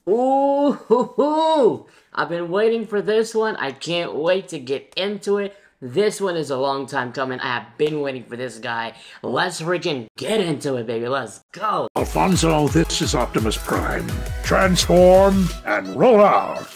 Ooh, hoo, hoo. I've been waiting for this one. I can't wait to get into it. This one is a long time coming. I have been waiting for this guy. Let's freaking get into it, baby. Let's go. Alfonso, this is Optimus Prime. Transform and roll out.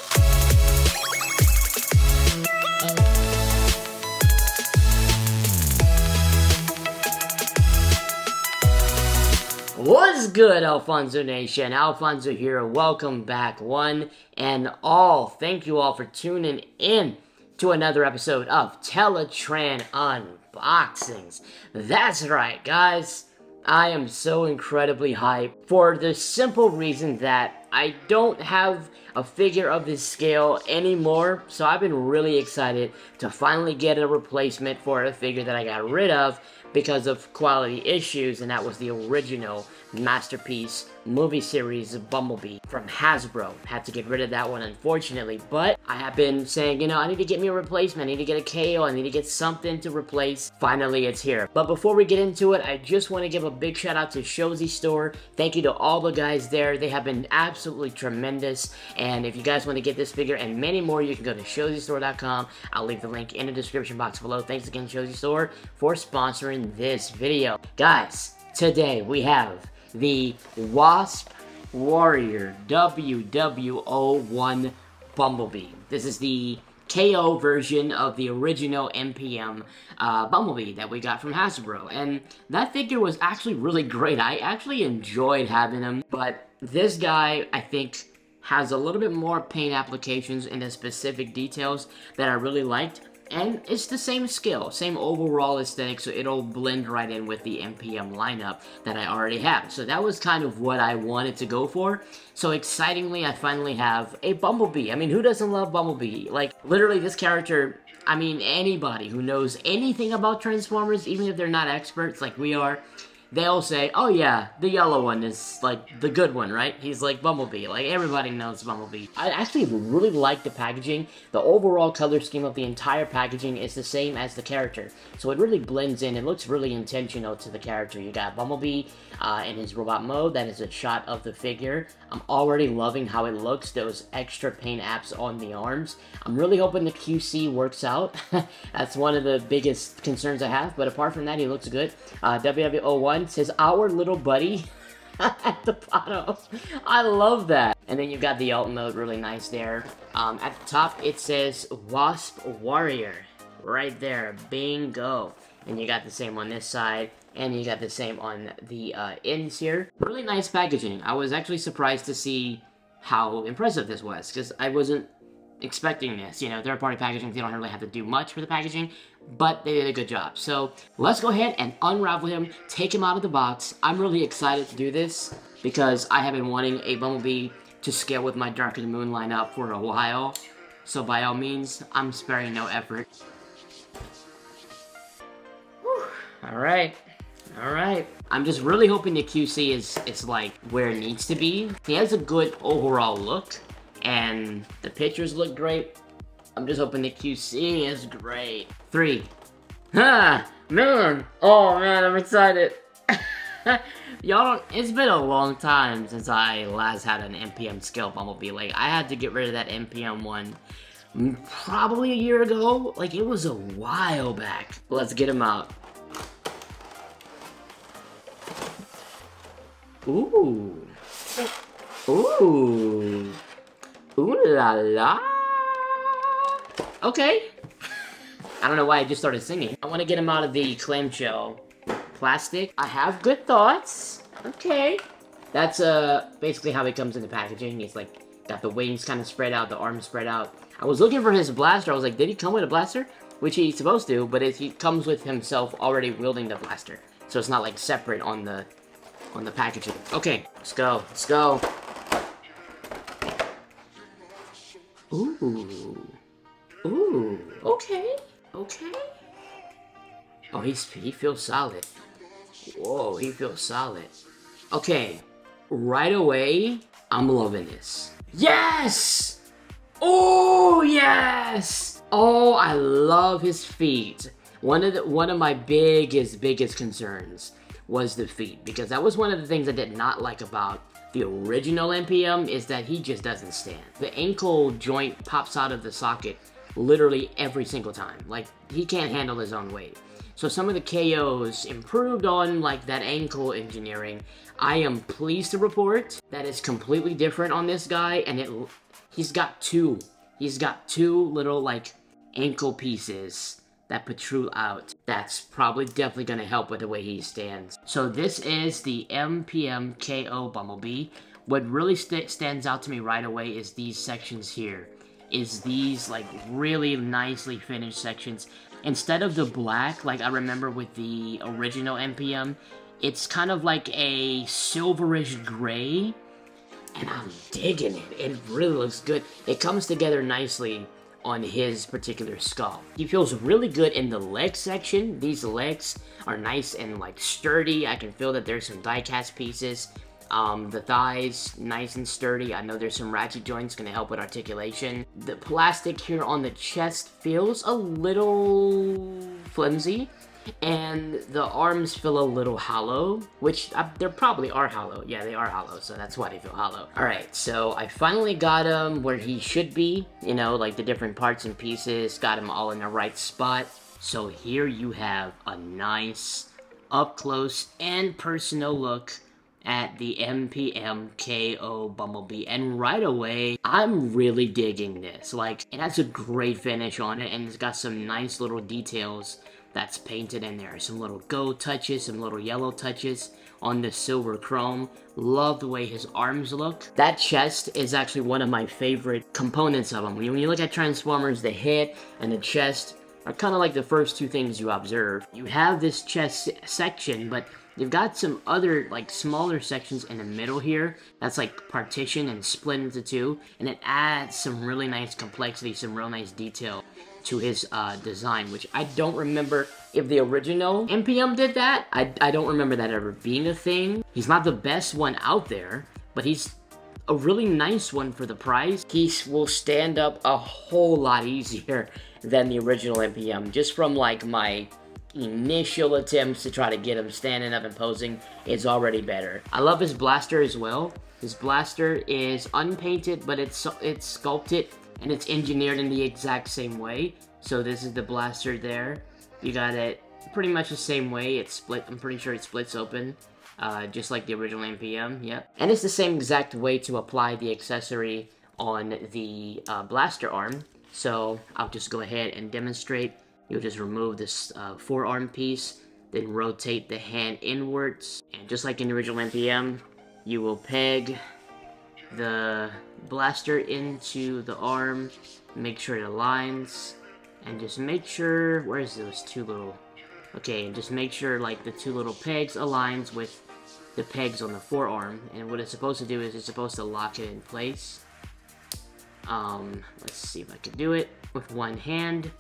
What's good, Alfonso Nation? Alfonso here. Welcome back, one and all. Thank you all for tuning in to another episode of Teletraan Unboxings. That's right, guys. I am so incredibly hyped for the simple reason that I don't have a figure of this scale anymore, so I've been really excited to finally get a replacement for a figure that I got rid of because of quality issues, and that was the original masterpiece movie series Bumblebee from Hasbro. Had to get rid of that one, unfortunately, but I have been saying, you know, I need to get me a replacement, I need to get a KO, I need to get something to replace. Finally, it's here. But before we get into it, I just want to give a big shout out to Shozy Store. Thank you to all the guys there. They have been absolutely tremendous, and if you guys want to get this figure and many more, you can go to ShozyStore.com. I'll leave the link in the description box below. Thanks again, Shozy Store, for sponsoring this video. Guys, today we have the Wasp Warrior WW-01 Bumblebe. This is the KO version of the original MPM Bumblebee that we got from Hasbro, and that figure was actually really great. I actually enjoyed having him, but this guy, I think, has a little bit more paint applications in the specific details that I really liked. And it's the same scale, same overall aesthetic, so it'll blend right in with the MPM lineup that I already have. So that was kind of what I wanted to go for. So excitingly, I finally have a Bumblebee. I mean, who doesn't love Bumblebee? Like, literally this character, I mean, anybody who knows anything about Transformers, even if they're not experts like we are, they'll say, oh yeah, the yellow one is, like, the good one, right? He's like Bumblebee. Like, everybody knows Bumblebee. I actually really like the packaging. The overall color scheme of the entire packaging is the same as the character. So it really blends in. It looks really intentional to the character. You got Bumblebee in his robot mode. That is a shot of the figure. I'm already loving how it looks. Those extra paint apps on the arms. I'm really hoping the QC works out. That's one of the biggest concerns I have. But apart from that, he looks good. WW-01 says, our little buddy at the bottom. I love that. And then you've got the alt mode, really nice there. At the top, it says Wasp Warrior. Right there. Bingo. And you got the same on this side. And you got the same on the ends here. Really nice packaging. I was actually surprised to see how impressive this was, because I wasn't expecting this. You know, third-party packaging, they don't really have to do much for the packaging, but they did a good job. So let's go ahead and unravel him, take him out of the box. I'm really excited to do this because I have been wanting a Bumblebee to scale with my Dark of the Moon lineup for a while. So by all means, I'm sparing no effort. Alright. Alright. I'm just really hoping the QC is like where it needs to be. He has a good overall look, and the pictures look great. I'm just hoping the QC is great. 3. Ha! Man! Oh man, I'm excited. Y'all don't, it's been a long time since I last had an MPM scale Bumblebee. Like, I had to get rid of that MPM one probably a year ago. Like, it was a while back. Let's get him out. Ooh. Ooh. Ooh la la. Okay. I don't know why I just started singing. I want to get him out of the clamshell plastic. I have good thoughts. Okay. That's basically how he comes in the packaging. He's like got the wings kind of spread out, the arms spread out. I was looking for his blaster. I was like, did he come with a blaster? Which he's supposed to, but he comes with himself already wielding the blaster. So it's not like separate on the packaging. Okay, let's go. Let's go. Ooh. Ooh. Okay. Okay. Oh, he feels solid. Whoa, he feels solid. Okay. Right away, I'm loving this. Yes! Oh, yes! Oh, I love his feet. One of my biggest concerns was the feet, because that was one of the things I did not like about the original MPM is that he just doesn't stand. The ankle joint pops out of the socket literally every single time. Like, he can't handle his own weight. So some of the KOs improved on like that ankle engineering. I am pleased to report that it's completely different on this guy, and he's got two little like ankle pieces that protrude out. That's probably definitely gonna help with the way he stands. So this is the MPM KO Bumblebee. What really stands out to me right away is these sections here. Is these like really nicely finished sections. Instead of the black, like I remember with the original MPM, it's kind of like a silverish gray, and I'm digging it. It really looks good. It comes together nicely on his particular skull. He feels really good in the leg section. These legs are nice and like sturdy. I can feel that there's some die-cast pieces. The thighs, nice and sturdy. I know there's some ratchet joints gonna help with articulation. The plastic here on the chest feels a little flimsy, and the arms feel a little hollow, which they probably are hollow. Yeah, they are hollow, so that's why they feel hollow. Alright, so I finally got him where he should be, you know, like the different parts and pieces, got him all in the right spot. So here you have a nice, up-close and personal look at the MPM KO Bumblebee, and right away, I'm really digging this. Like, it has a great finish on it, and it's got some nice little details that's painted in there. Some little gold touches, some little yellow touches on the silver chrome. Love the way his arms look. That chest is actually one of my favorite components of him. When you look at Transformers, the head and the chest are kind of like the first two things you observe. You have this chest section, but you've got some other, like, smaller sections in the middle here that's, like, partitioned and split into two, and it adds some really nice complexity, some real nice detail to his design, which I don't remember if the original MPM did that. I don't remember that ever being a thing. He's not the best one out there, but he's a really nice one for the price. He will stand up a whole lot easier than the original MPM, just from, like, my initial attempts to try to get him standing up and posing. Is already better. I love his blaster as well. His blaster is unpainted, but it's sculpted and it's engineered in the exact same way. So this is the blaster there. You got it pretty much the same way. It's split. I'm pretty sure it splits open, just like the original MPM. Yep. And it's the same exact way to apply the accessory on the blaster arm. So I'll just go ahead and demonstrate. You'll just remove this forearm piece, then rotate the hand inwards, and just like in the original MPM, you will peg the blaster into the arm, make sure it aligns, and just make sure, where's those two little, okay, and just make sure like the two little pegs aligns with the pegs on the forearm, and what it's supposed to do is it's supposed to lock it in place. Let's see if I can do it with one hand.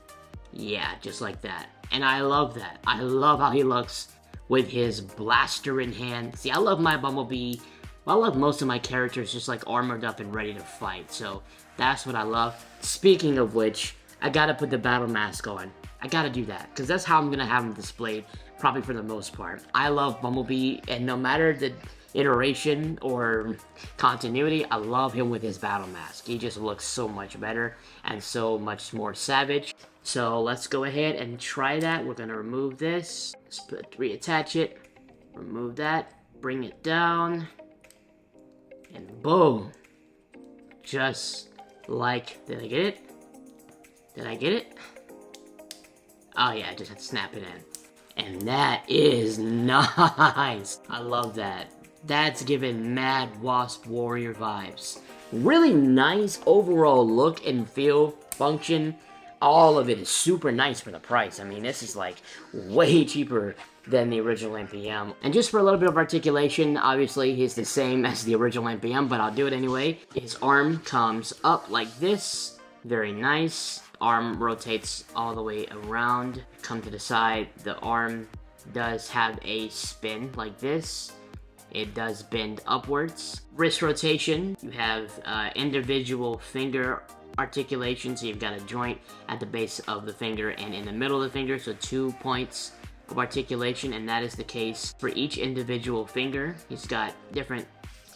Yeah, just like that. And I love that. I love how he looks with his blaster in hand. See, I love my Bumblebee. Well, I love most of my characters just like armored up and ready to fight. So that's what I love. Speaking of which, I gotta put the battle mask on. I gotta do that, because that's how I'm gonna have him displayed, probably for the most part. I love Bumblebee, and no matter the iteration or continuity, I love him with his battle mask. He just looks so much better and so much more savage. So let's go ahead and try that. We're gonna remove this, reattach it, remove that, bring it down, and boom. Just like, did I get it? Did I get it? Oh yeah, I just had to snap it in. And that is nice. I love that. That's giving mad Wasp Warrior vibes. Really nice overall look and feel, function. All of it is super nice for the price. I mean, this is like way cheaper than the original MPM. And just for a little bit of articulation, obviously he's the same as the original MPM, but I'll do it anyway. His arm comes up like this. Very nice. Arm rotates all the way around. Come to the side. The arm does have a spin like this. It does bend upwards. Wrist rotation. You have individual finger articulation, so you've got a joint at the base of the finger and in the middle of the finger, so 2 points of articulation, and that is the case for each individual finger. He's got different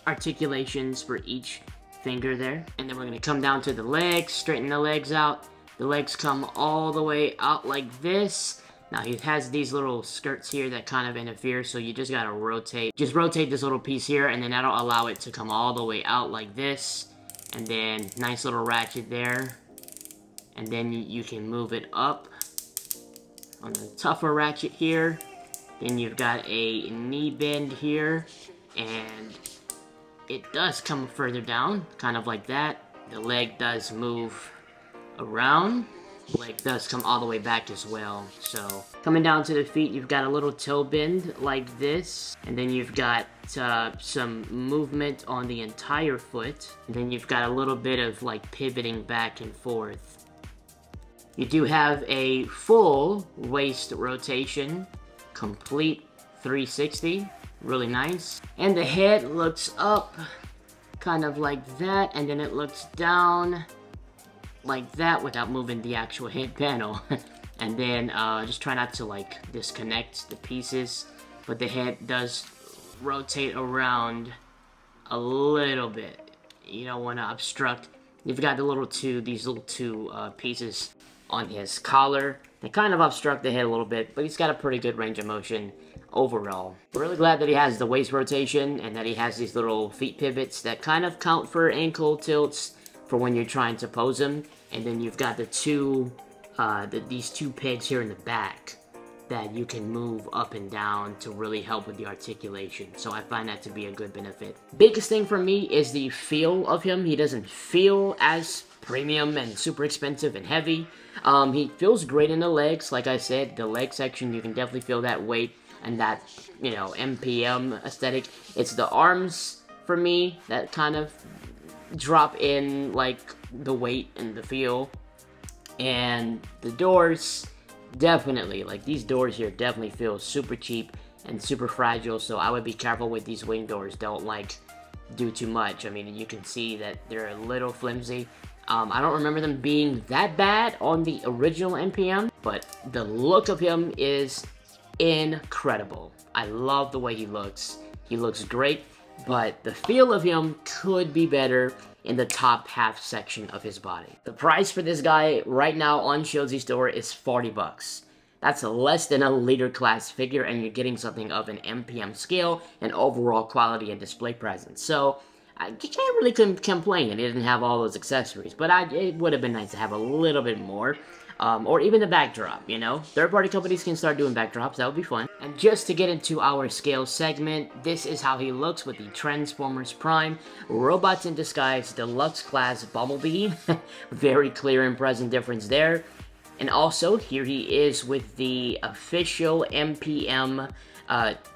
articulations for each finger there. And then we're gonna come down to the legs, straighten the legs out. The legs come all the way out like this. Now he has these little skirts here that kind of interfere, so you just gotta rotate. Just rotate this little piece here, and then that'll allow it to come all the way out like this. And then nice little ratchet there. And then you can move it up on the tougher ratchet here. Then you've got a knee bend here, and it does come further down, kind of like that. The leg does move around. Leg does come all the way back as well. So coming down to the feet, you've got a little toe bend like this, and then you've got some movement on the entire foot, and then you've got a little bit of like pivoting back and forth. You do have a full waist rotation, complete 360, really nice. And the head looks up kind of like that, and then it looks down like that without moving the actual head panel. And then just try not to like disconnect the pieces, but the head does rotate around a little bit. You don't want to obstruct. You've got these little two pieces on his collar. They kind of obstruct the head a little bit, but he's got a pretty good range of motion overall. We're really glad that he has the waist rotation and that he has these little feet pivots that kind of count for ankle tilts for when you're trying to pose him. And then you've got these two pegs here in the back that you can move up and down to really help with the articulation. So I find that to be a good benefit. Biggest thing for me is the feel of him. He doesn't feel as premium and super expensive and heavy. He feels great in the legs. Like I said, the leg section, you can definitely feel that weight and that, you know, MPM aesthetic. It's the arms for me that kind of drop in like the weight and the feel. And the doors, definitely, like these doors here definitely feel super cheap and super fragile, so I would be careful with these wing doors. Don't like do too much. I mean, you can see that they're a little flimsy. I don't remember them being that bad on the original MPM, but the look of him is incredible. I love the way he looks. He looks great, but the feel of him could be better in the top half section of his body. The price for this guy right now on Shieldsy store is 40 bucks. That's less than a leader class figure, and you're getting something of an MPM scale and overall quality and display presence. So you can't really complain that he didn't have all those accessories, but it would have been nice to have a little bit more. Or even the backdrop, you know? Third-party companies can start doing backdrops, that would be fun. And just to get into our scale segment, this is how he looks with the Transformers Prime Robots in Disguise Deluxe Class Bumblebee. Very clear and present difference there. And also, here he is with the official MPM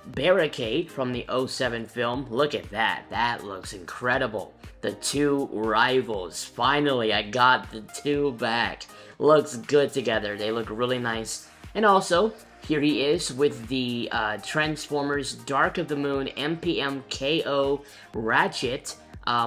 barricade from the 07 film. Look at that, that looks incredible. The two rivals, finally I got the two back. Looks good together, they look really nice. And also, here he is with the Transformers Dark of the Moon MPM-KO Ratchet,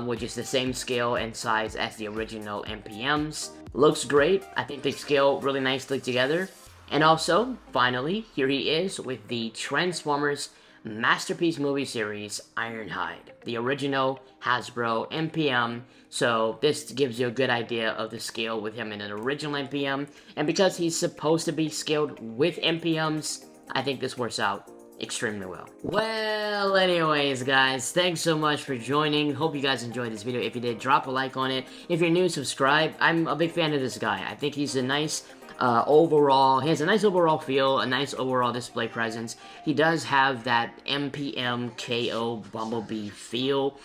which is the same scale and size as the original MPMs. Looks great, I think they scale really nicely together. And also, finally, here he is with the Transformers Masterpiece movie series Ironhide, the original Hasbro MPM. So this gives you a good idea of the scale with him in an original MPM, and because he's supposed to be scaled with MPMs, I think this works out extremely well. Well, anyways, guys, thanks so much for joining. Hope you guys enjoyed this video. If you did, drop a like on it. If you're new, subscribe. I'm a big fan of this guy. I think he's a nice he has a nice overall feel, a nice overall display presence. He does have that MPM-KO Bumblebee feel.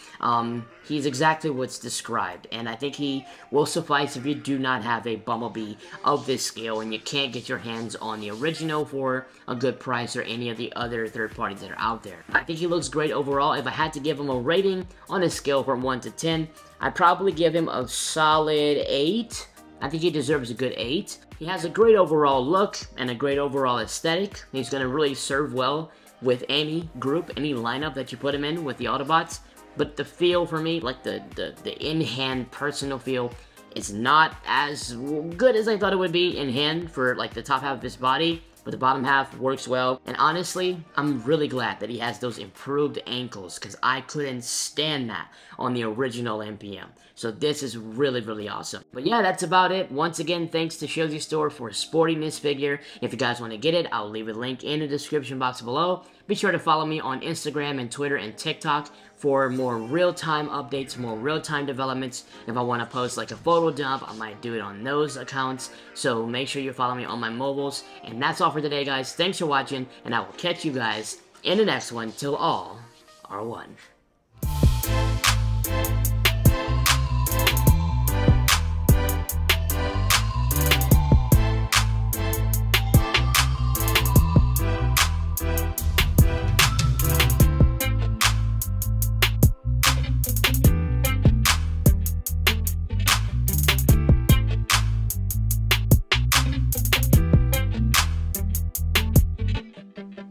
He's exactly what's described, and I think he will suffice if you do not have a Bumblebee of this scale and you can't get your hands on the original for a good price or any of the other third parties that are out there. I think he looks great overall. If I had to give him a rating on a scale from 1 to 10, I'd probably give him a solid 8. I think he deserves a good 8. He has a great overall look and a great overall aesthetic. He's going to really serve well with any group, any lineup that you put him in with the Autobots. But the feel for me, like the in-hand personal feel, is not as good as I thought it would be in hand for like the top half of his body. but the bottom half works well. And honestly, I'm really glad that he has those improved ankles, because I couldn't stand that on the original MPM. So this is really, really awesome. But yeah, that's about it. Once again, thanks to Shoji Store for sporting this figure. If you guys want to get it, I'll leave a link in the description box below. Be sure to follow me on Instagram and Twitter and TikTok for more real-time updates, more real-time developments. If I want to post like a photo dump, I might do it on those accounts. So make sure you follow me on my mobiles. And that's all for today, guys. Thanks for watching, and I will catch you guys in the next one. Till all are one.